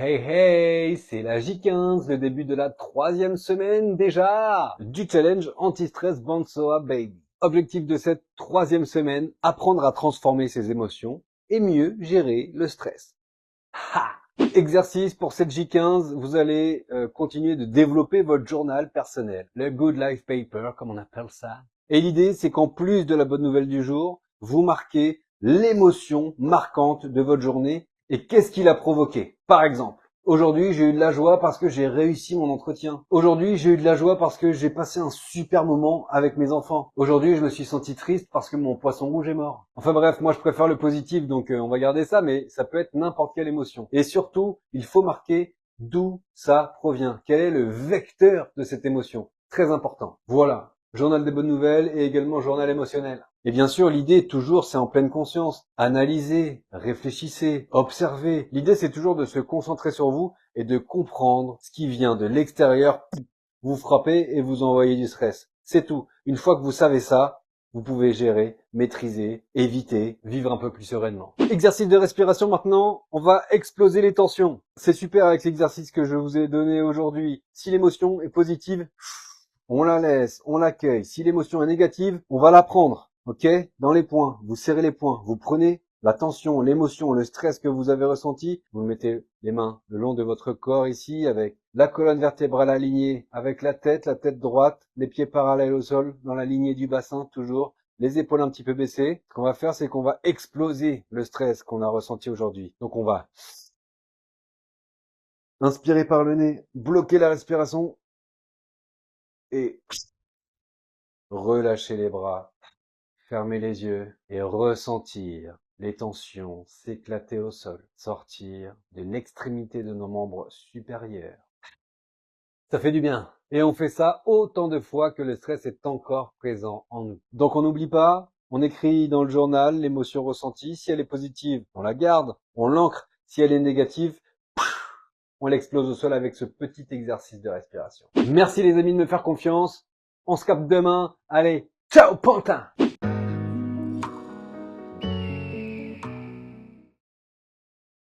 Hey hey, c'est la J15, le début de la 3e semaine déjà du challenge anti-stress Bansoa Baby. Objectif de cette 3e semaine, apprendre à transformer ses émotions et mieux gérer le stress. Ha! Exercice pour cette J15, vous allez continuer de développer votre journal personnel, le Good Life Paper comme on appelle ça. Et l'idée c'est qu'en plus de la bonne nouvelle du jour, vous marquez l'émotion marquante de votre journée et qu'est-ce qui l'a provoqué. Par exemple, aujourd'hui j'ai eu de la joie parce que j'ai réussi mon entretien. Aujourd'hui j'ai eu de la joie parce que j'ai passé un super moment avec mes enfants. Aujourd'hui je me suis senti triste parce que mon poisson rouge est mort. Enfin bref, moi je préfère le positif donc on va garder ça, mais ça peut être n'importe quelle émotion. Et surtout, il faut marquer d'où ça provient. Quel est le vecteur de cette émotion? Très important. Voilà. Journal des bonnes nouvelles et également journal émotionnel. Et bien sûr, l'idée toujours, c'est en pleine conscience. Analysez, réfléchissez, observez. L'idée, c'est toujours de se concentrer sur vous et de comprendre ce qui vient de l'extérieur. Vous frappez et vous envoyez du stress. C'est tout. Une fois que vous savez ça, vous pouvez gérer, maîtriser, éviter, vivre un peu plus sereinement. Exercice de respiration maintenant, on va exploser les tensions. C'est super avec l'exercice que je vous ai donné aujourd'hui. Si l'émotion est positive, on la laisse, on l'accueille. Si l'émotion est négative, on va la prendre. Ok? Dans les poings, vous serrez les poings, vous prenez la tension, l'émotion, le stress que vous avez ressenti, vous mettez les mains le long de votre corps ici avec la colonne vertébrale alignée, avec la tête droite, les pieds parallèles au sol, dans la lignée du bassin toujours, les épaules un petit peu baissées. Ce qu'on va faire, c'est qu'on va exploser le stress qu'on a ressenti aujourd'hui. Donc on va inspirer par le nez, bloquer la respiration et relâcher les bras. Fermez les yeux et ressentir les tensions s'éclater au sol, sortir de l'extrémité de nos membres supérieurs. Ça fait du bien. Et on fait ça autant de fois que le stress est encore présent en nous. Donc on n'oublie pas, on écrit dans le journal l'émotion ressentie. Si elle est positive, on la garde, on l'ancre. Si elle est négative, on l'explose au sol avec ce petit exercice de respiration. Merci les amis de me faire confiance. On se capte demain. Allez, ciao pantin!